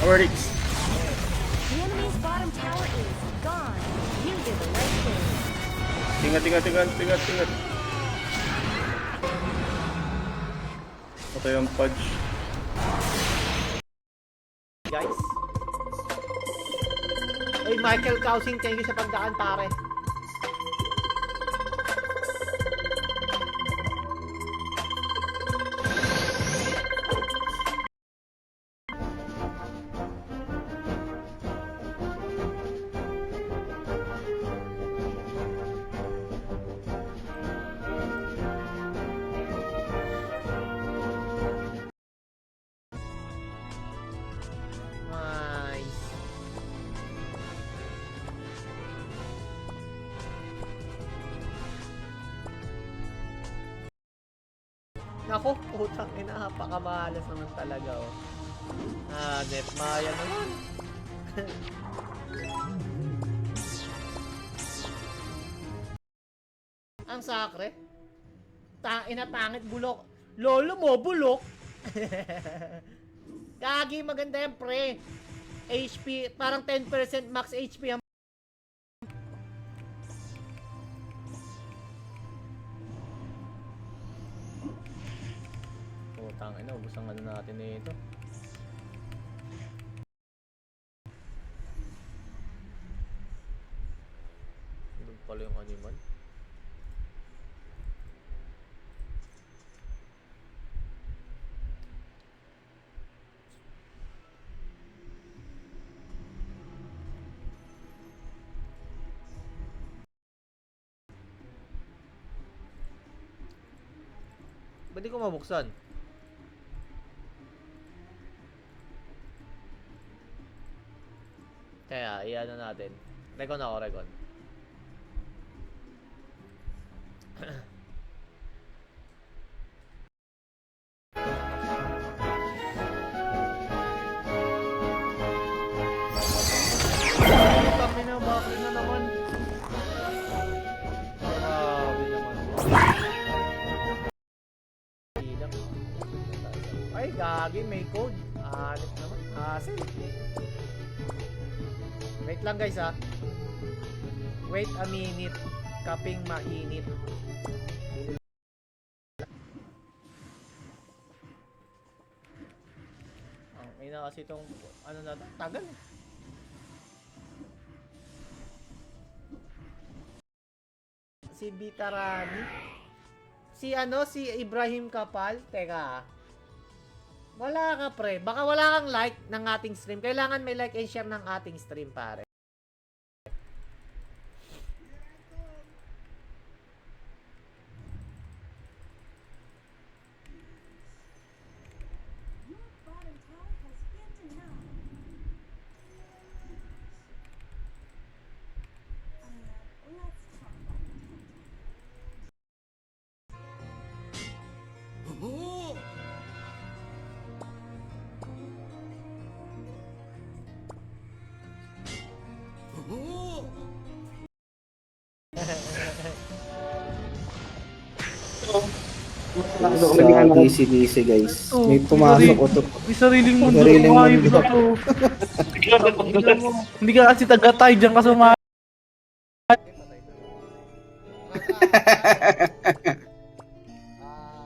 Oryx. The enemy's bottom tower is gone. You did the right thing. Tingat. Ito yung Pudge. Guys. Ay, Michael Kausing, thank you sa pagdaan, pare. Nice. Nako, putang ina, napakamalas naman talaga, oh. Net Maya naman. Ang sakre. Ina, pangit, bulok. Lolo mo, bulok. Kagi, maganda yan, pre. HP, parang 10% max HP ang putang ina, ubos ang ano natin nito. Doon pala yung animal. Ba't di ko mabuksan? Kaya, iyan na natin. Recon ako, recon. Kami na, bakit na naman? Grabe naman. Ilang. Ay, gagi, may code. Hanip naman. Hassle. Wait lang guys ha. Wait a minute. Kaping mainit. Ang ina kasi itong ano na to, tagal eh. Si Bitarani. Si Ibrahim Kapal. Teka. Wala ka pre. Baka wala kang like ng ating stream. Kailangan may like and share ng ating stream pare. Sa DC guys. May pumasok ko to. May sariling mundo. Sariling Ayos mundo. na to. Hindi ka kasi taga-tay dyan ka sumali.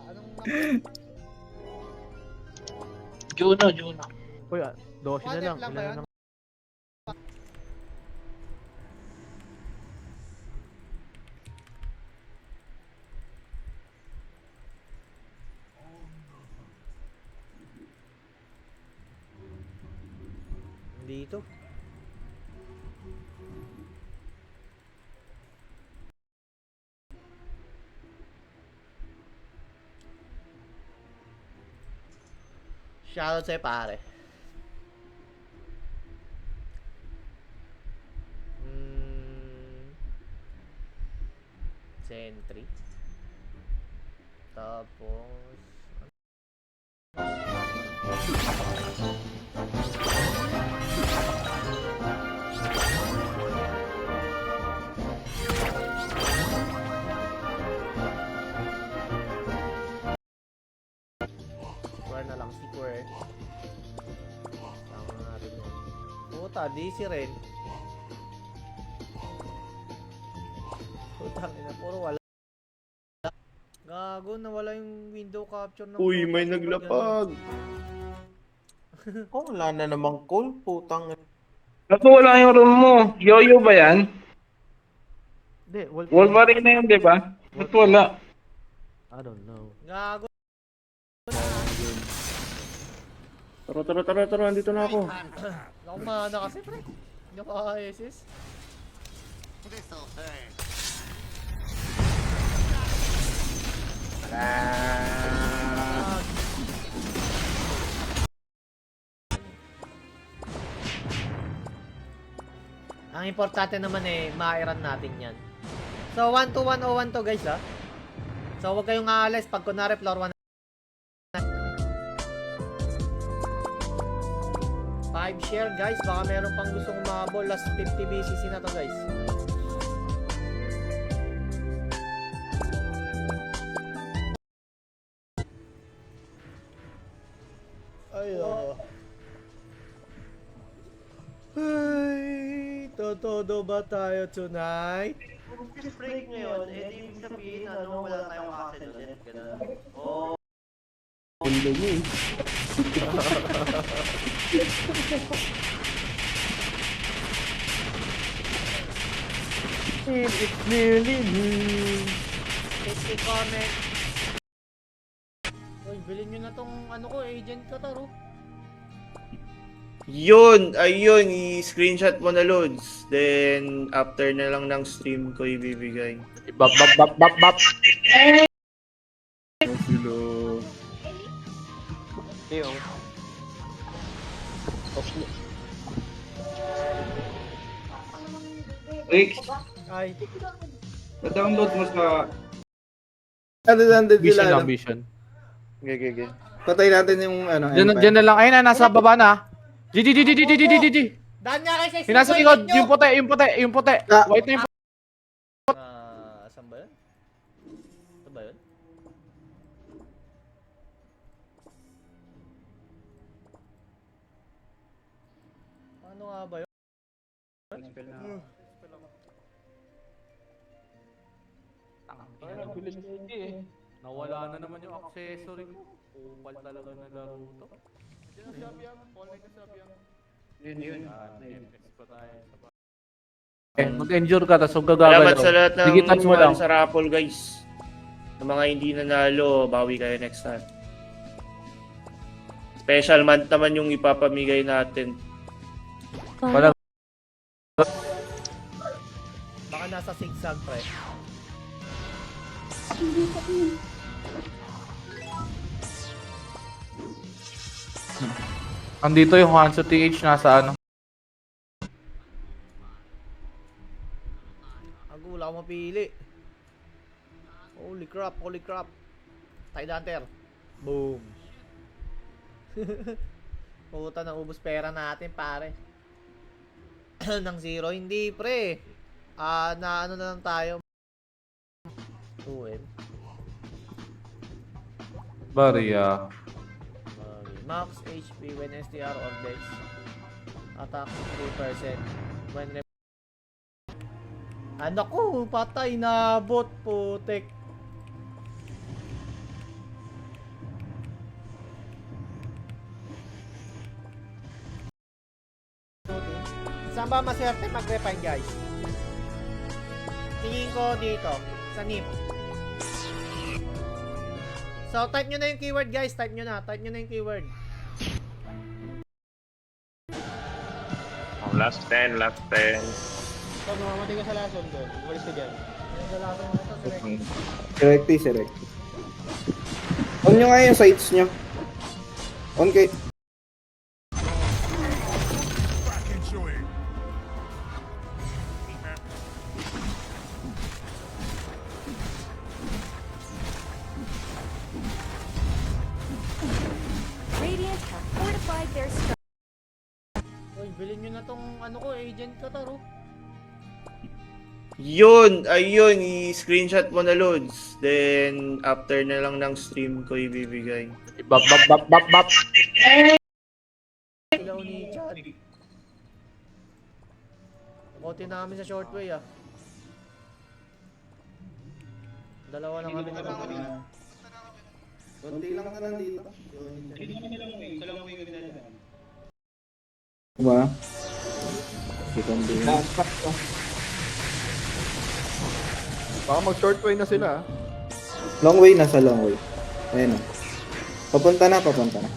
Anong Juno. Uy, 12 na lang. Lang ba Ilan yan? na lang? Dito. Shoutout sa'yo pare. Sentry. Tapos Square na lang, square. Tama natin Puta, DC rin. Putang ina, puro wala. Gago, nawala yung window capture ng... Uy, may naglapag. Oh, wala na namang call, putang. Ako wala yung room mo. Yoyo ba yan? Hindi, Wolverine na yun, di ba? Ba't wala? I don't know. Gago. Tara, andito na ako. Ako mana kasi, pre. Hindi ako ka-assist. Ang importante naman mairan natin yan. So, 1-2-1-0-1 to guys, ha? So, huwag kayong aalis pag kunwari floor 1. 5 share, guys. Baka meron pang gustong umabol. Last 50 BCC na to, guys. Ay, todo ba tayo tonight? Kung break ngayon, eh di ibig sabihin, wala tayong castle ulit. Ganun. Oh, Mundo mo eh. It's nearly noon. Hit comment. Uy, bilhin nyo na tong agent ka, taro. Yun, ayun, i-screenshot mo na loads. Then, after na lang ng stream ko ibibigay. Bap. Hello. yung. Rick, Ay, download mo sa... Nandun Vision sila. lang, vision. Gege. Patay natin yung ano. Diyan Empire. na lang. Ayun na, nasa baba na. GG. daan nga kayo sa Yung nasa likod, yung puti. Ah. White na yung puti. Saan ba yun? Ito ba yun? Ano nga ba yun? Nawala na naman yung accessory ko. Upal talaga na laro to. Yun. Mag-endure ka, tapos huwag Salamat sa lahat ng Digital mo lang. sa raffle, guys. Ng mga hindi nanalo, bawi kayo next time. Special month naman yung ipapamigay natin. Wala. Baka nasa zigzag, pre. Andito yung Hanzo TH nasa ano. Wala akong mapili. Holy crap. Tide Hunter. Boom. Puta, naubos pera natin, pare. Nang zero, hindi, pre. Na ano na lang tayo. 2M. Barya. Max HP when STR or Dex. Attack 3% when anak ko, patay na bot, putek. Saan ba maswerte mag-refine, guys? Tingin ko dito, sa NIP. So, type nyo na yung keyword, guys. Type nyo na yung keyword. Oh, last 10. Pag mamamatay ka sa lason doon, umalis ka dyan. Select. On nyo nga yung sites nyo. On kay... Radiant have fortified their structure. Uy, bilhin nyo na tong agent ka, taro. Yun, ayun, i-screenshot mo na loads. Then, after na lang ng stream ko ibibigay. Bap. Ilaw ni Chad. Konti namin sa shortway ah. Dalawa lang kami nila. Konti lang ka lang dito. Diba? Dapat to. Baka mag-short way na sila. Long way, nasa long way. Ayun na. Papunta na, papunta na.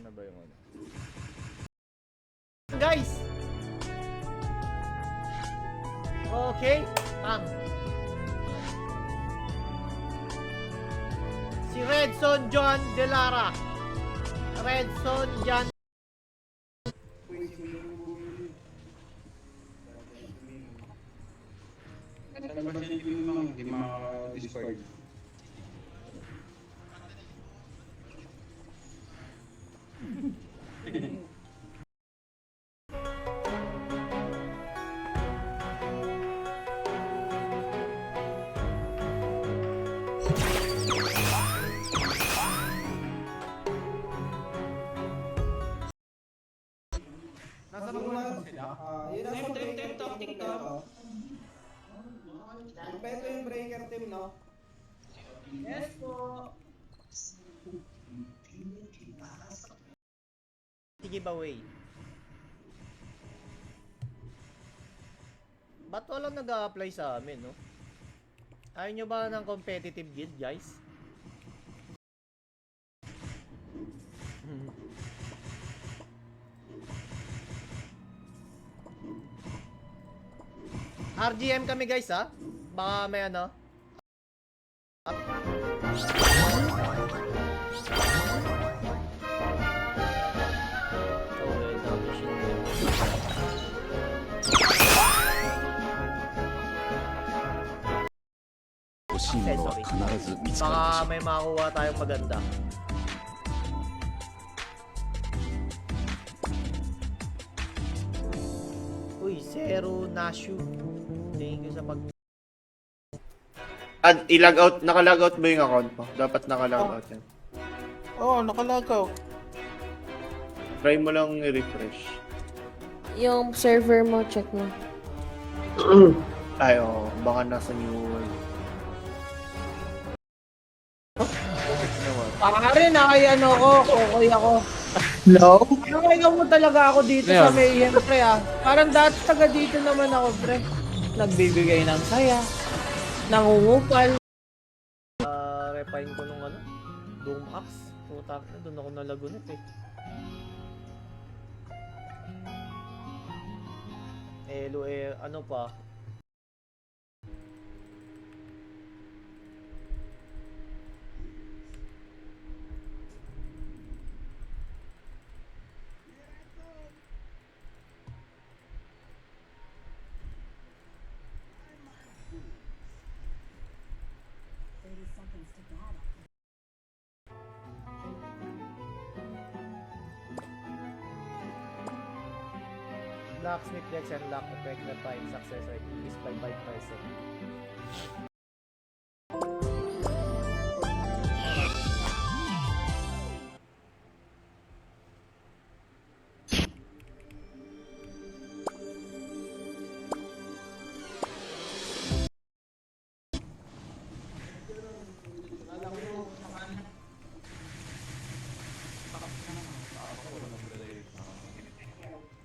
Ano ba yung ano? Guys! Okay, ang si Redson John Delara. Redson John. Nasa mga sila? Yun ang sa breaker team to. Kompleto yung breaker team, no? Giveaway. Ba't walang nag-a-apply sa amin, no? Ayaw nyo ba ng competitive guild, guys? RGM kami guys ha. Baka may ano. Baka may makuha tayong maganda. Uy, Zero Nashu. Thank you sa pag... I-log out, naka-log out ba yung account mo? Dapat naka-log out yan. Oo, nakalagaw. Try mo lang i-refresh. Yung server mo, check mo. Ay, oo. Baka nasa new world. Pare, nakayano ko, kukoy ako. No? Nakayaw mo talaga ako dito sa Mayhem, pre ah. Parang dati taga dito naman ako, pre. Nagbibigay ng saya. Nangungupal. Refine ko nung ano. Doom Axe. Putak na, doon ako nalagunit eh. Elo eh, ano pa. Blacksmith Dex and Lock effect na time success rate increased by 5%.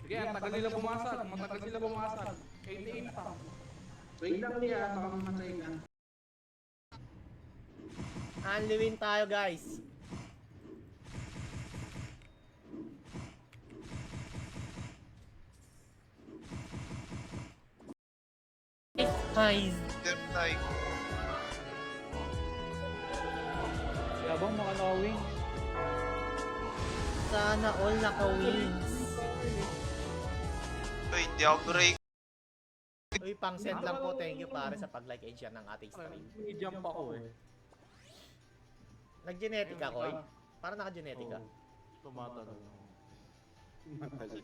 Sige, ang tagal nila bumasag. Matagal sila bumasag. 88 pa. Unliwin tayo guys. Guys. Yabang mga nakawin. Sana all naka-wins. Uy, pang send lang po. Thank you pare sa pag-like and share ng ating stream. I-jump ako eh. Nag-genetic ako eh. Parang naka-genetic ka. Tumatalon. Matalon.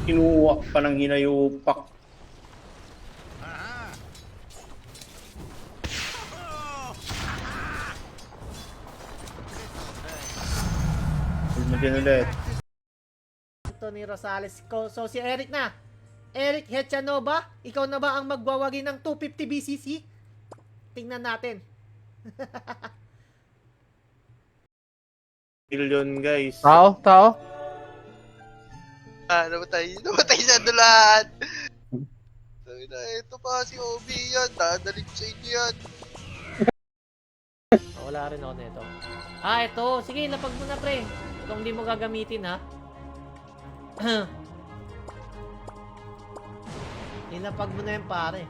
Kinuha pa ng hinayupak. Huwag mo din ulit. Anthony Rosales. So, si Eric na. Eric Hechanova, ikaw na ba ang magwawagi ng 250 BCC? Tingnan natin. Million guys. Tao? Namatay sa dulan! Sabi na, ito pa si Obi yan, dadalik ko sa inyo yan. Wala rin ako nito. Ito. Sige, lapag mo na, pre. Kung di mo gagamitin, ha? Ilapag mo na yan, pare.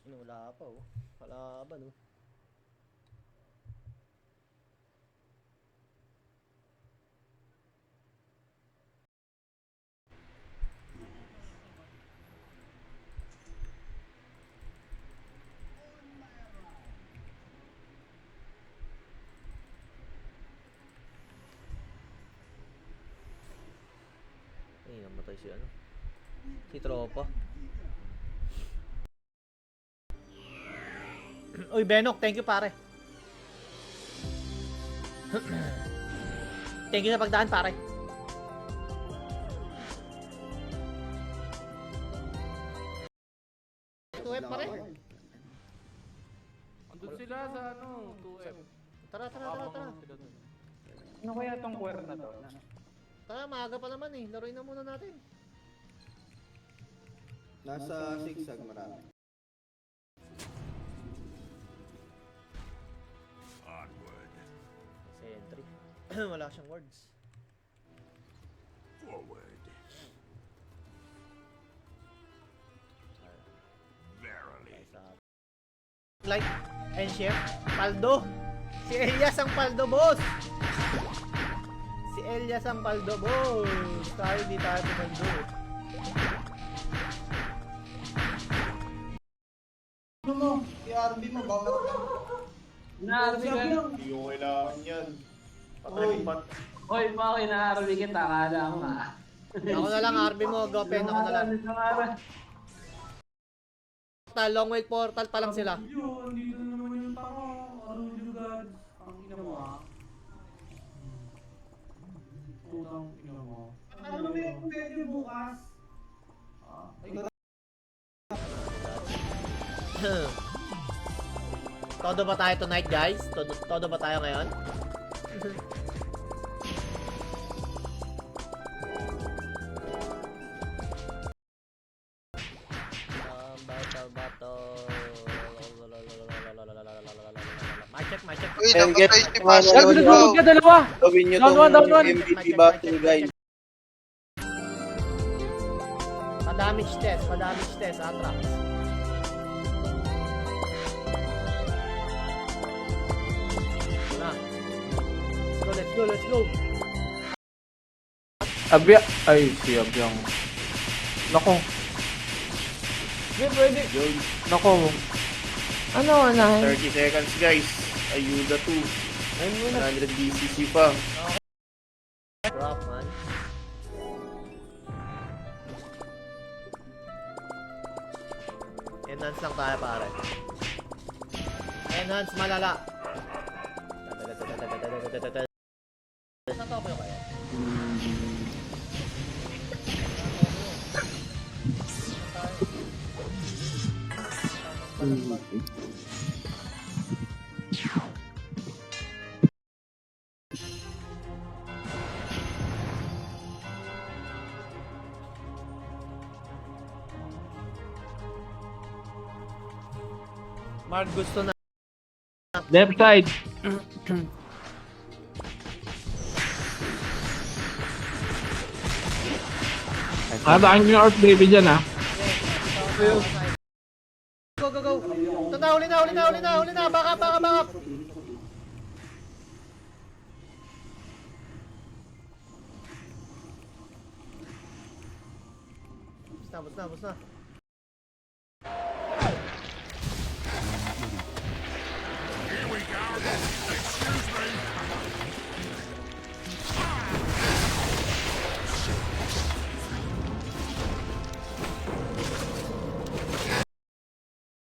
Wala pa, oh. Kalaban, oh. Ay, namatay si ano. Si Tropa. Uy, Benok, thank you pare. Thank you sa pagdaan pare. Tuweb pare. Andun sila sa ano, 2M. Tara. Sila dun. Ano kaya tong queer na to? Tara, maaga pa naman eh. Laruin na muna natin. Nasa zigzag marami. Sentry. Wala siyang words. Like and share. Paldo. Si Elias ang Paldo, boss. Si Elias ang Paldo, boss. Tayo di tayo Paldo. Na-RB ka? Hindi ko kailangan yan. Patalipat. Hoy, bakit na-RB kita? Akala ko nga. Ako na lang, RB mo, Gopen. Ako na lang. Long way portal pa lang sila. Andito na naman yung tao. Ano yung God? Ang ina mo ah. Tutang ina mo. Ano ba yung pwede bukas? Todo ba tayo tonight, guys? Todo ba tayo ngayon? Bato. My check. Uy, Get napatay si mga Pasha. nanonood. Ka dalawa! Gawin nyo Down one, down tong one. MVP battle, guys. Pa-damage test, Atrax. Na. Let's go. Abya. Ay, si Abyang. Nako. Hindi, pwede. Nako. Ano, 30 seconds guys. Ayuda 2. 100 BCC pa. Drop, man. Enhance lang tayo, pare. Enhance malala. Natopo yung kayo. Mark, gusto na. Left side. Habaan yung Earth Baby dyan, ha? Go. Ito huli na. Baka. Bus na.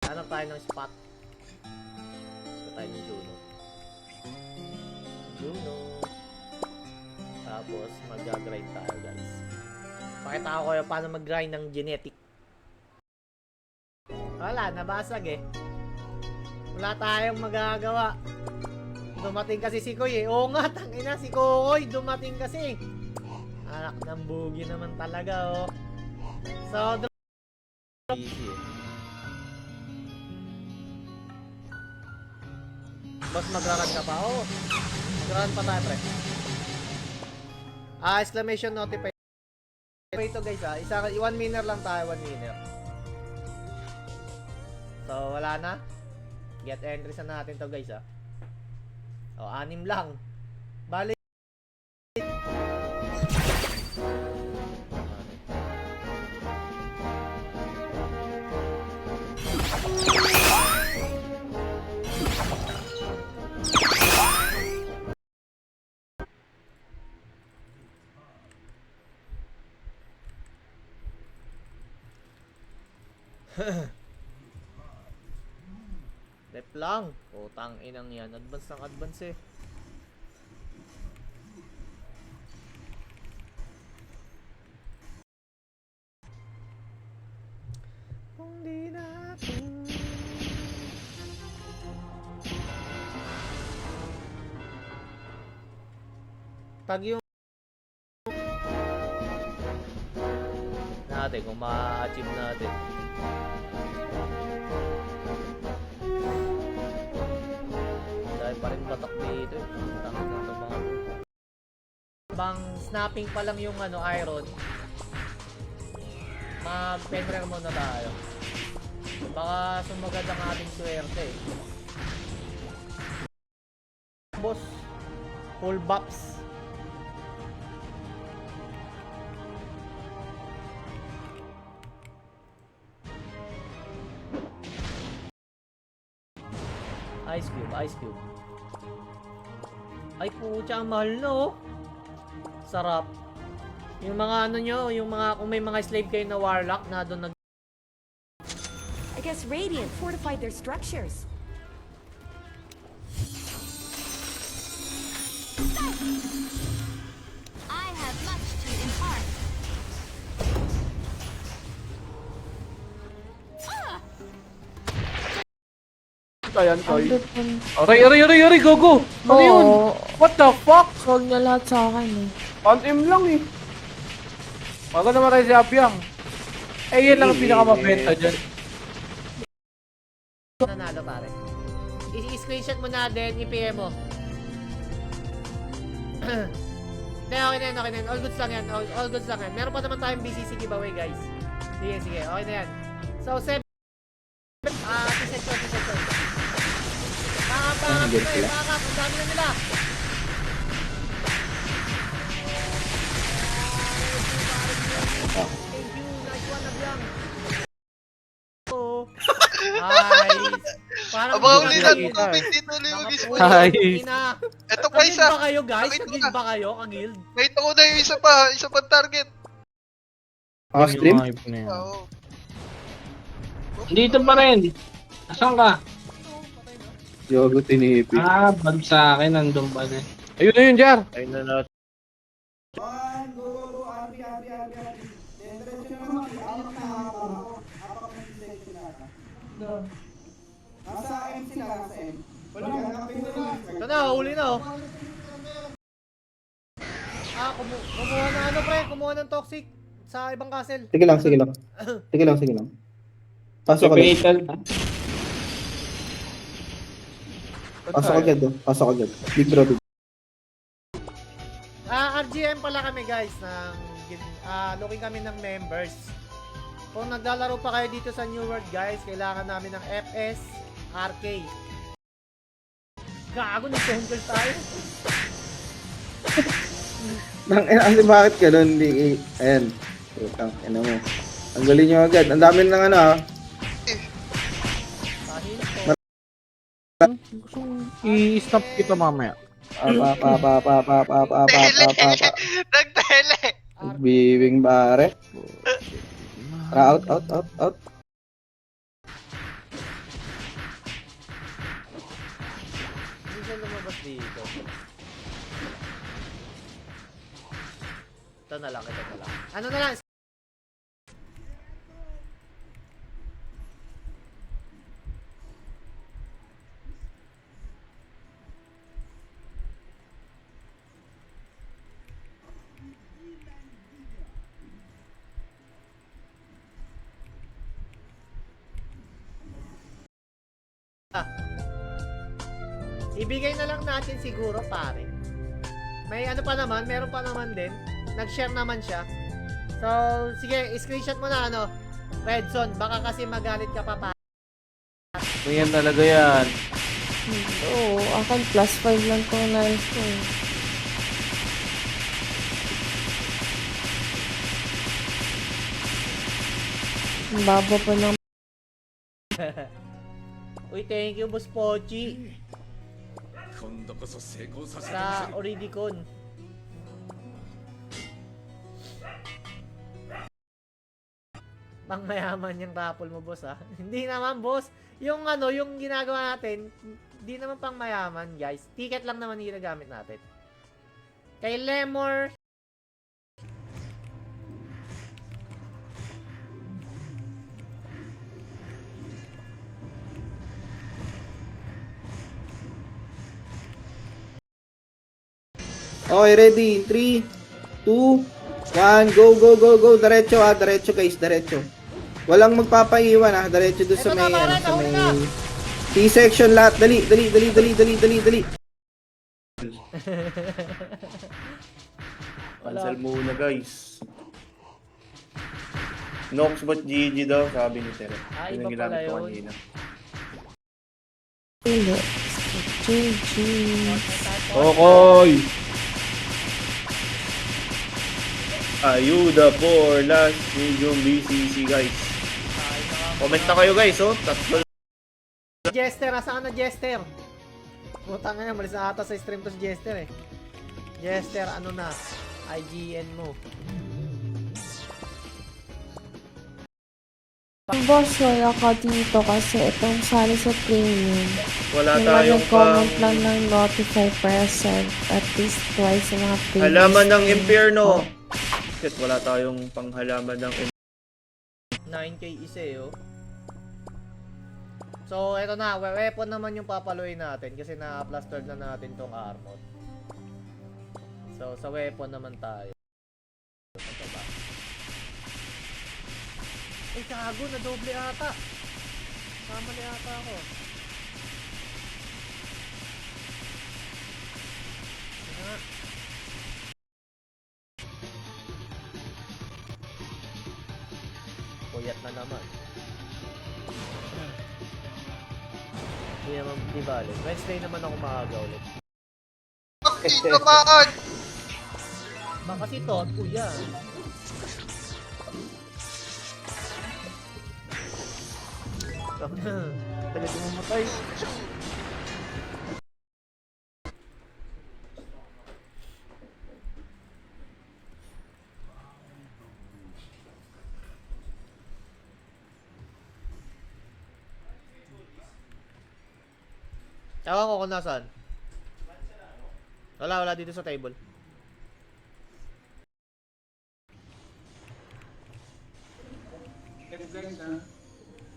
Hanap tayo ng spot. Hanap tayo ng Juno. Tapos mag-grind tayo, guys. Pakita ko kayo paano mag-grind ng genetic. Wala, nabasag eh. Wala tayong magagawa. Dumating kasi si Koy eh. Oo nga, tangina si Koy. Dumating kasi. Anak ng bugi naman talaga oh. So, easy eh. Boss, magrakan ka pa? Oo. Magrakan pa tayo, pre. Exclamation notify. Ito guys isa 1 winner lang tayo, 1 winner. So, wala na. Get entries na natin to guys O, 6 lang. Bali. Rep lang. Putang inang yan. Advance ng advance eh. Kung di natin pag yung natin, kung ma-achieve natin. Dahil pa rin batak dito eh. Tangin na ito mga bang snapping pa lang yung iron, mag-penrare muna tayo. Baka sumagad ang ating swerte eh. Boss, full buffs. Ice cube. Ay pucha, ang mahal na oh. Sarap. Yung mga kung may mga slave kayo na warlock na doon nag I guess Radiant fortified their structures. I have much to impart. Ayan, Koy. Aray, gogo! Ano yun? What the fuck? Huwag na lahat sa akin eh. On-aim lang eh. Wag naman tayo si Apyang. Eh, yan lang ang pinakamabenta dyan. nanalo pare. I-screenshot mo na din, i-PM mo. Hindi, okay na yan. All goods lang yan. All goods lang yan. Meron pa naman tayong BCC giveaway, guys. Sige. Okay na yan. So, 7. T-set. Pakap. Ang dami na nila. Thank you. Nice one, Abyang. Nice. Parang Abang uli na mga tubig dito ulit mag-spawn. Nice. Ito pa Kagil isa. ba kayo, guys? Nakita Kagil na. ba kayo? Kagil? Nakita ko na yung isa pang target. Stream? Oo. Dito pa rin. Asan ka? Yogo tinipi. Bag sa akin, nandun pa rin. Ayun na yun, Jar. Ayun na natin. Ito na, huli na oh. Kumuha na pre, kumuha ng toxic sa ibang castle. Sige lang. Pasok ka agad. Fatal. Pasok agad. Big bro. RGM pala kami guys looking kami ng members. Kung naglalaro pa kayo dito sa New World guys, kailangan namin ng FS, RK. Gago, nag-counter tayo. Kasi bakit ganun? Hindi, ayan. Putang, ano mo. Tanggalin nyo agad. Ang dami ng ano ah. Pahin ko. I-stop kita mamaya. Tele! Nag-tele! Bibing bare. Tara, out. Hindi siya lumabas dito. Ito na lang. Ano na lang? Ibigay na lang natin siguro, pare. May ano pa naman, meron pa naman din. Nag-share naman siya. So, sige, screenshot mo na, ano, Redson, baka kasi magalit ka pa, pare. Ganyan talaga yan. Oo, akin plus 5 lang to nice ko. Ang baba pa ng Uy, thank you, Boss Pochi. Sa Oridicon. Pangmayaman yung raffle mo, boss, ha? Hindi naman, boss. Yung ano, yung ginagawa natin, hindi naman pangmayaman, guys. Ticket lang naman yung ginagamit natin. Kay Lemor. Okay, ready? 3, 2, 1, go. Diretso guys, diretso. Walang magpapaiwan diretso doon sa Eto may, na, pare, sa nahuli may na. T-section lahat. Dali. Cancel muna, guys. Noxbot GG daw, sabi ni Tere. Ah, Yun ang iba ginamit pala ko yun. kanina. GG. Okoy! Ayuda for last medium BCC, guys. Comment na kayo, guys, oh. Tatlo. Jester, asaan na Jester? Putang na, malis na ata sa stream to si Jester, eh. Jester, ano na? IGN mo. Boss, wala ka dito kasi itong sali sa premium. Wala May tayong comment pang lang ng notify present at least twice sa mga premium. halaman ng impyerno. Shit, wala tayong panghalaman ng 9k isa, eh, oh. So, eto na, weapon naman yung papaluin natin kasi na-plus 12 na natin tong armor. So, sa weapon naman tayo. Ito ba? Ay, kago, na doble ata. Kamali ata ako. Ano nga? Puyat na naman. Hindi naman, di bale. Wednesday naman ako maaga ulit. Hindi naman! Baka si Toto yan. Tagal mamatay. Ewan ko kung nasaan. Wala dito sa table.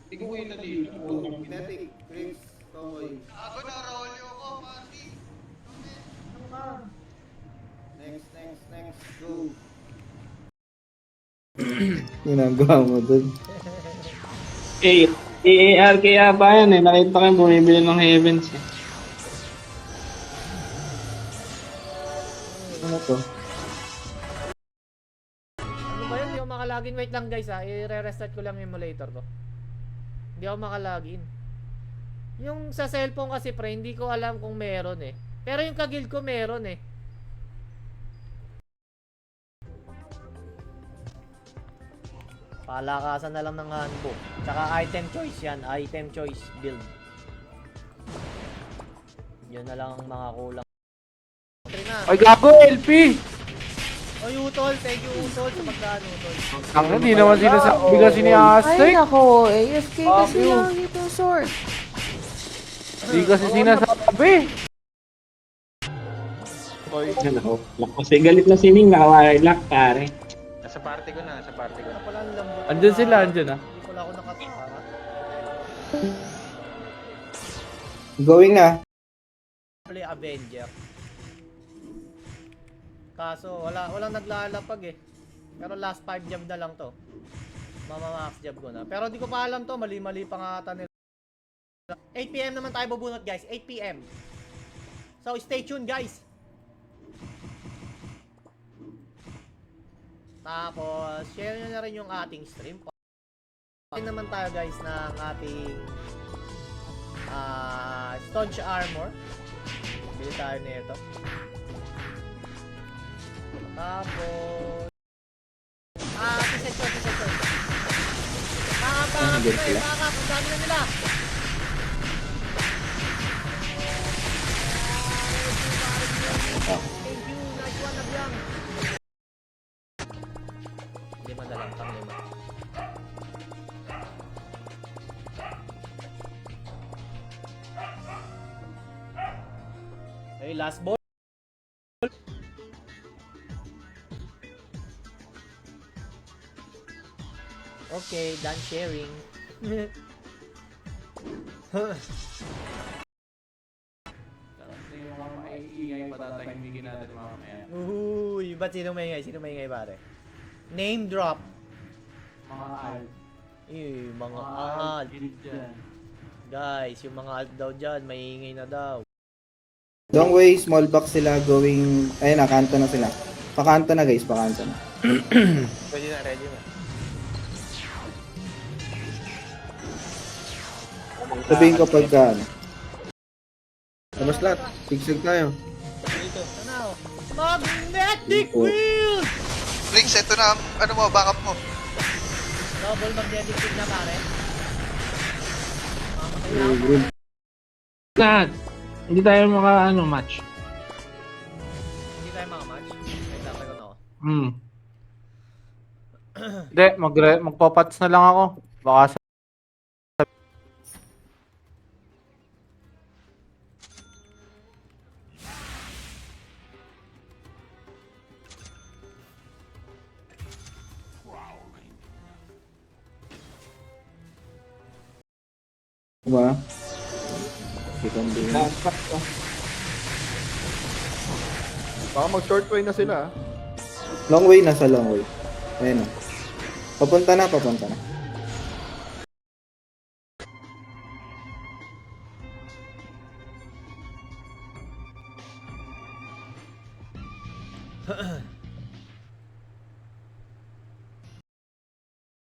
Kinetic, Chris, Tomoy. Ako na, Rolyo ko, Marty. Next, go. Ginagawa mo dun. AAR kaya ba yan eh? Nakita ko yung bumibili ng Heavens eh. Ano to? Ano ba yun? Hindi ako makalagin. Wait lang, guys, ha. I-restart ko lang yung emulator ko. Hindi ako makalagin. Yung sa cellphone kasi pre, hindi ko alam kung meron eh. Pero yung ka-guild ko meron eh. Palakasan na lang ng handbook. Tsaka item choice yan. Item choice build. Yun na lang ang mga kulang. Pre na. Ay, gago, LP! Oy, Utol. Thank you, Utol, sa pagdaan, Utol. Ang hindi naman sinasabi kasi ni Ay, Aztec. nako. AFK kasi Fuck you. lagi itong sword. Hindi kasi sinasabi. Ano, lock kasi galit na si Ning, nakawilock pare. Nasa party ko na, nasa party ko na. Pala ang lambot. Andyan sila, andyan ah. Hindi pala ako nakatara. Going na. Play Avenger. Kaso walang naglalapag eh. Pero last 5 jab na lang to. Mama-max jab ko na. Pero di ko pa alam to, mali-mali pa nga ata nila. 8 PM naman tayo bubunot guys, 8 PM. So stay tuned guys. Tapos share nyo na rin yung ating stream. Pagkain naman tayo guys ng ating staunch armor. Bili tayo nito. Tapos t-shirt. Ang dami na nila. Thank you, nice one Abyang. Lima na lang, pang lima. Okay, last ball. Okay, done sharing. Yung mga maiingay patatahimikin natin mamaya. Uy, ba't sino maingay? Sino maingay pare? Name drop. Mga alt. Mga Mga alt. guild dyan. Guys, yung mga alt daw dyan, maingay na daw. Long way, small box sila going... Ayun na, kanto na sila. Pakanto na guys, pakanto na. Ready na, ready na. Sabihin ko pagka ano. Labas lahat. Sigsig tayo. Dito, ano? Magnetic Oh. wheel! Flix, ito na ang ano mo, backup mo. Double magnetic wheel na pare. Lahat. Hindi tayo match. Hindi tayo mga match. Ay, tapos ko na ako. Hindi, magpapats na lang ako. Baka sa... Diba? Second day. Baka mag-short way na sila. Long way, nasa long way. Ayun na. Papunta na.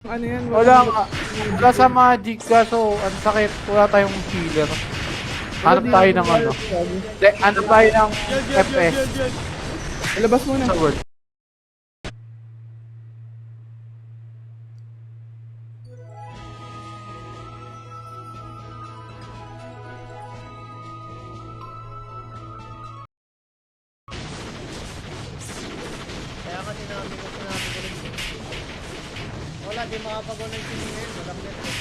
Ano yan? Wala sa magic kaso ang sakit. Wala tayong healer. Hanap tayo ng ano. Hindi, hanap tayo ng FS. Ilabas mo na. Sa word. Kaya nga sinabi ko rin. Wala, di makapagawa ng singing ngayon. Walang net eh.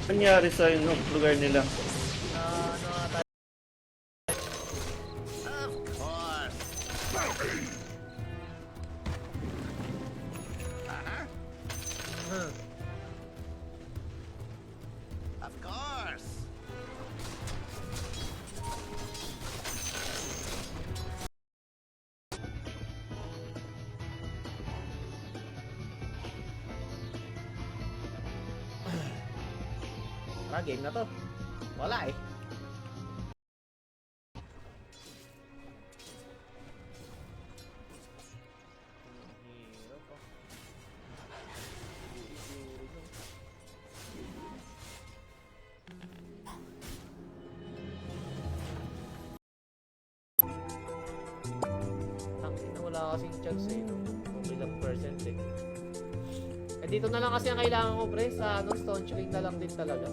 Ano nangyari sa lugar nila? Ano nga tayo? Game na to. Wala eh. wala kasing chance eh. Kung ilang percent eh. Eh dito na lang kasi ang kailangan ko pre, sa ano, Stone Tree na lang din talaga.